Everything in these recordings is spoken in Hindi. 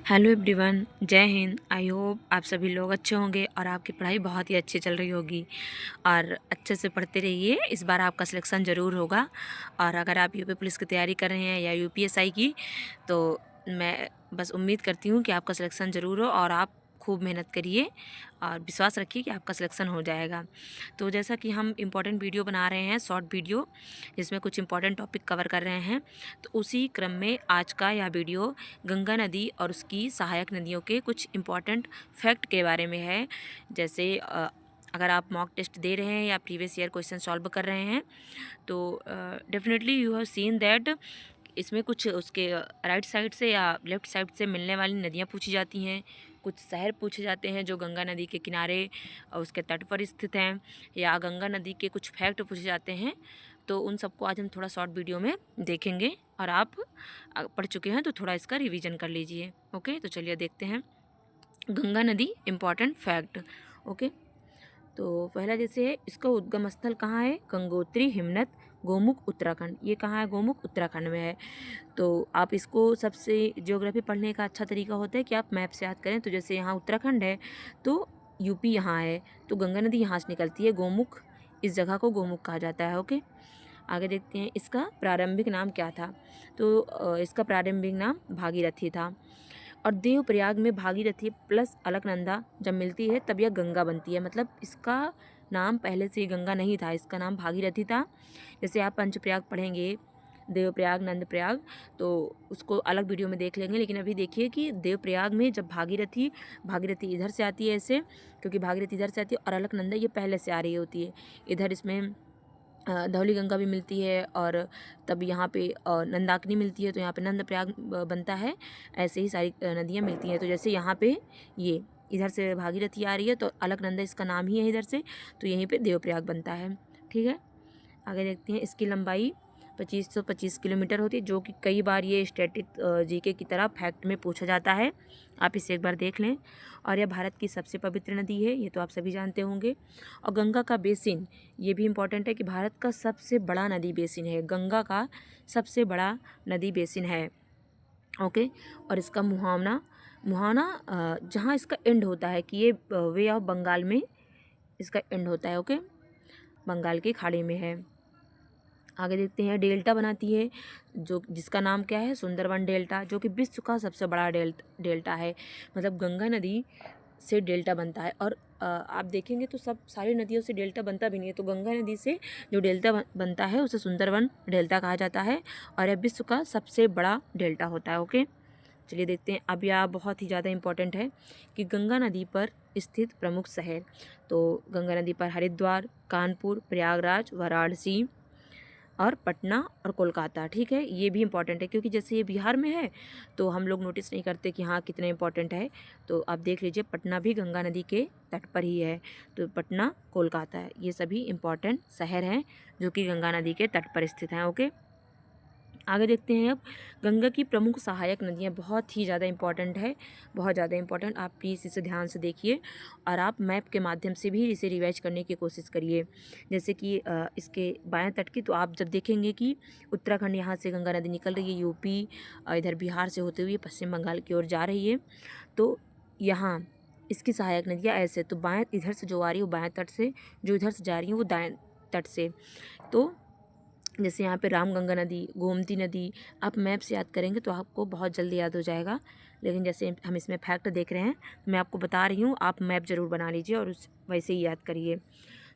हेलो एवरीवन, जय हिंद। आई होप आप सभी लोग अच्छे होंगे और आपकी पढ़ाई बहुत ही अच्छी चल रही होगी और अच्छे से पढ़ते रहिए। इस बार आपका सिलेक्शन ज़रूर होगा। और अगर आप यूपी पुलिस की तैयारी कर रहे हैं या यूपीएसआई की, तो मैं बस उम्मीद करती हूँ कि आपका सिलेक्शन ज़रूर हो और आप खूब मेहनत करिए और विश्वास रखिए कि आपका सिलेक्शन हो जाएगा। तो जैसा कि हम इम्पॉर्टेंट वीडियो बना रहे हैं, शॉर्ट वीडियो, जिसमें कुछ इम्पॉर्टेंट टॉपिक कवर कर रहे हैं, तो उसी क्रम में आज का यह वीडियो गंगा नदी और उसकी सहायक नदियों के कुछ इम्पॉर्टेंट फैक्ट के बारे में है। जैसे अगर आप मॉक टेस्ट दे रहे हैं या प्रीवियस ईयर क्वेश्चन सॉल्व कर रहे हैं, तो definitely you have seen that इसमें कुछ उसके राइट साइड से या लेफ़्ट साइड से मिलने वाली नदियाँ पूछी जाती हैं, कुछ शहर पूछे जाते हैं जो गंगा नदी के किनारे और उसके तट पर स्थित हैं, या गंगा नदी के कुछ फैक्ट पूछे जाते हैं। तो उन सबको आज हम थोड़ा शॉर्ट वीडियो में देखेंगे और आप पढ़ चुके हैं तो थोड़ा इसका रिवीजन कर लीजिए। ओके, तो चलिए देखते हैं गंगा नदी इम्पॉर्टेंट फैक्ट। ओके, तो पहला जैसे है, इसका उद्गम स्थल कहाँ है? गंगोत्री हिमनद गोमुख उत्तराखंड। ये कहाँ है? गोमुख उत्तराखंड में है। तो आप इसको सबसे ज्योग्राफी पढ़ने का अच्छा तरीका होता है कि आप मैप से याद करें। तो जैसे यहाँ उत्तराखंड है तो यूपी यहाँ है, तो गंगा नदी यहाँ से निकलती है। गोमुख, इस जगह को गोमुख कहा जाता है। ओके, आगे देखते हैं इसका प्रारंभिक नाम क्या था। तो इसका प्रारंभिक नाम भागीरथी था। और देवप्रयाग में भागीरथी प्लस अलकनंदा जब मिलती है तब यह गंगा बनती है। मतलब इसका नाम पहले से ही गंगा नहीं था, इसका नाम भागीरथी था। जैसे आप पंचप्रयाग पढ़ेंगे, देवप्रयाग, नंदप्रयाग, तो उसको अलग वीडियो में देख लेंगे। लेकिन अभी देखिए कि देवप्रयाग में जब भागीरथी भागीरथी इधर से आती है ऐसे, क्योंकि भागीरथी इधर से आती है, और अलकनंदा ये पहले से आ रही होती है इधर। इसमें धौली गंगा भी मिलती है और तब यहाँ पे नंदाकिनी मिलती है, तो यहाँ पे नंदप्रयाग बनता है। ऐसे ही सारी नदियाँ मिलती हैं। तो जैसे यहाँ पे ये इधर से भागीरथी आ रही है तो अलकनंदा इसका नाम ही है इधर से, तो यहीं पे देवप्रयाग बनता है। ठीक है, आगे देखते हैं। इसकी लंबाई 2525 किलोमीटर होती है, जो कि कई बार ये स्टैटिक जीके की तरह फैक्ट में पूछा जाता है। आप इसे एक बार देख लें। और यह भारत की सबसे पवित्र नदी है, ये तो आप सभी जानते होंगे। और गंगा का बेसिन, ये भी इम्पॉर्टेंट है कि भारत का सबसे बड़ा नदी बेसिन है, गंगा का सबसे बड़ा नदी बेसिन है। ओके, और इसका मुहावना मुहावना जहाँ इसका एंड होता है कि ये वे ऑफ बंगाल में इसका एंड होता है। ओके, बंगाल की खाड़ी में है। आगे देखते हैं, डेल्टा बनाती है जो जिसका नाम क्या है? सुंदरवन डेल्टा, जो कि विश्व का सबसे बड़ा डेल्टा है। मतलब गंगा नदी से डेल्टा बनता है। और आप देखेंगे तो सब सारी नदियों से डेल्टा बनता भी नहीं है, तो गंगा नदी से जो डेल्टा बनता है उसे सुंदरवन डेल्टा कहा जाता है और यह विश्व का सबसे बड़ा डेल्टा होता है। ओके, चलिए देखते हैं। अब यह बहुत ही ज़्यादा इम्पोर्टेंट है कि गंगा नदी पर स्थित प्रमुख शहर। तो गंगा नदी पर हरिद्वार, कानपुर, प्रयागराज, वाराणसी और पटना और कोलकाता। ठीक है, ये भी इम्पॉर्टेंट है क्योंकि जैसे ये बिहार में है तो हम लोग नोटिस नहीं करते कि हाँ कितना इम्पॉर्टेंट है। तो आप देख लीजिए, पटना भी गंगा नदी के तट पर ही है। तो पटना, कोलकाता है, ये सभी इम्पॉर्टेंट शहर हैं जो कि गंगा नदी के तट पर स्थित हैं। ओके, आगे देखते हैं। अब गंगा की प्रमुख सहायक नदियाँ बहुत ही ज़्यादा इंपॉर्टेंट है, बहुत ज़्यादा इंपॉर्टेंट। आप प्लीज़ इसे ध्यान से देखिए और आप मैप के माध्यम से भी इसे रिवाइज करने की कोशिश करिए। जैसे कि इसके बाएं तट की, तो आप जब देखेंगे कि उत्तराखंड यहाँ से गंगा नदी निकल रही है, यूपी इधर बिहार से होते हुए पश्चिम बंगाल की ओर जा रही है, तो यहाँ इसकी सहायक नदियाँ ऐसे, तो बाएँ इधर से जो आ रही है वो बाएँ तट से, जो इधर से जा रही है वो दाएँ तट से। तो जैसे यहाँ पे रामगंगा नदी, गोमती नदी, आप मैप से याद करेंगे तो आपको बहुत जल्दी याद हो जाएगा। लेकिन जैसे हम इसमें फैक्ट देख रहे हैं, मैं आपको बता रही हूँ, आप मैप ज़रूर बना लीजिए और उस वैसे ही याद करिए।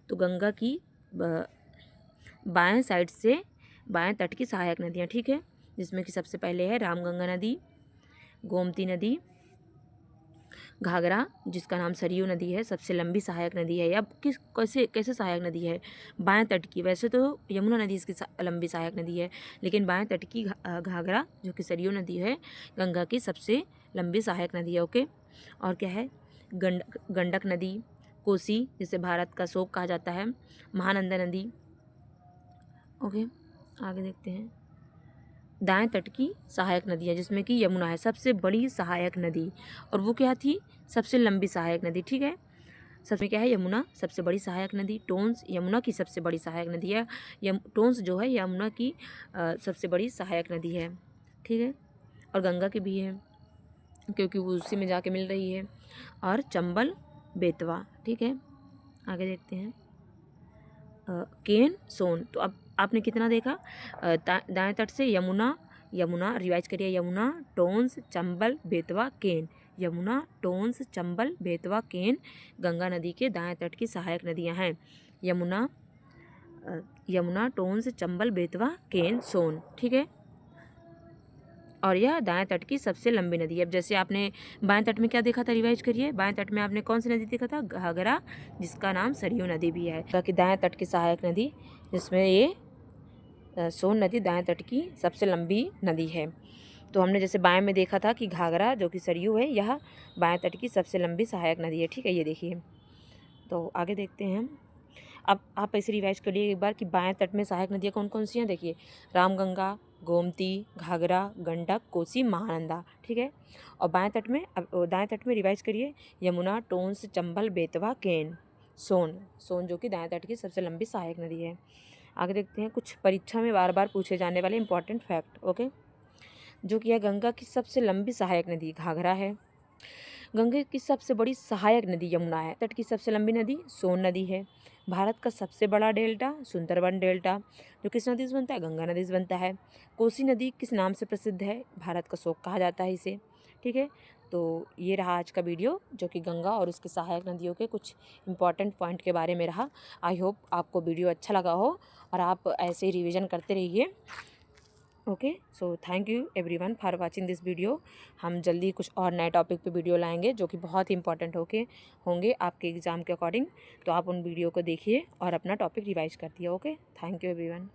तो गंगा की बाएं साइड से बाएं तट की सहायक नदियाँ, ठीक है, जिसमें कि सबसे पहले है रामगंगा नदी, गोमती नदी, घाघरा जिसका नाम सरयू नदी है, सबसे लंबी सहायक नदी है। अब किस कैसे कैसे सहायक नदी है? बाएं तट की, वैसे तो यमुना नदी इसकी लंबी सहायक नदी है, लेकिन बाएं तट की घाघरा जो कि सरयू नदी है, गंगा की सबसे लंबी सहायक नदी है। ओके, और क्या है? गंडक नदी, कोसी जिसे भारत का शोक कहा जाता है, महानंदा नदी। ओके, आगे देखते हैं। दाएं तट की सहायक नदियाँ, जिसमें कि यमुना है सबसे बड़ी सहायक नदी, और वो क्या थी? सबसे लंबी सहायक नदी। ठीक है, सबसे क्या है? यमुना सबसे बड़ी सहायक नदी। टोंस यमुना की सबसे बड़ी सहायक नदी है। टोंस जो है यमुना की सबसे बड़ी सहायक नदी है। ठीक है, और गंगा की भी है। क्योंकि वो उसी में जाके मिल रही है। और चंबल बेतवा, ठीक है। आगे देखते हैं केन सोन। तो अब आपने कितना देखा, दाएं तट से यमुना, यमुना रिवाइज करिए, यमुना, टोंस, चंबल, बेतवा, केन। यमुना, टोंस, चंबल, बेतवा, केन गंगा नदी के दाएं तट की सहायक नदियां हैं। यमुना, यमुना, टोंस, चंबल, बेतवा, केन, सोन, ठीक है। और यह दाएं तट की सबसे लंबी नदी है। अब जैसे आपने बाएं तट में क्या देखा था, रिवाइज करिए। बाएं तट में आपने कौन सी नदी देखा था, घाघरा, जिसका नाम सरयू नदी भी है। कि दाएं तट की सहायक नदी, जिसमें ये सोन नदी दाएं तट की सबसे लंबी नदी है। तो हमने जैसे बाएं में देखा था कि घाघरा जो कि सरयू है, यह बाएं तट की सबसे लंबी सहायक नदी है, ठीक है। ये देखिए, तो आगे देखते हैं हम। अब आप ऐसे रिवाइज करिए एक बार कि बाएं तट में सहायक नदियाँ कौन कौन सी हैं। देखिए, रामगंगा, गोमती, घाघरा, गंडक, कोसी, महानंदा, ठीक है। और बाएं तट में, अब दाएं तट में रिवाइज करिए, यमुना, टोंस, चंबल, बेतवा, केन, सोन। सोन जो कि दाएं तट की सबसे लंबी सहायक नदी है। आगे देखते हैं कुछ परीक्षा में बार बार पूछे जाने वाले इंपॉर्टेंट फैक्ट, ओके। जो कि यह गंगा की सबसे लंबी सहायक नदी घाघरा है। गंगा की सबसे बड़ी सहायक नदी यमुना है। तट की सबसे लंबी नदी सोन नदी है। भारत का सबसे बड़ा डेल्टा सुंदरबन डेल्टा, जो किस नदी से बनता है, गंगा नदी से बनता है। कोसी नदी किस नाम से प्रसिद्ध है, भारत का शोक कहा जाता है इसे, ठीक है। तो ये रहा आज का वीडियो, जो कि गंगा और उसकी सहायक नदियों के कुछ इंपॉर्टेंट पॉइंट के बारे में रहा। आई होप आपको वीडियो अच्छा लगा हो और आप ऐसे ही रिविज़न करते रहिए। Okay, so thank you everyone for watching this video. हम जल्दी कुछ और नए टॉपिक पे वीडियो लाएंगे जो कि बहुत ही इंपॉर्टेंट होंगे आपके एग्ज़ाम के अकॉर्डिंग। तो आप उन वीडियो को देखिए और अपना टॉपिक रिवाइज कर दिए। Okay, thank you everyone.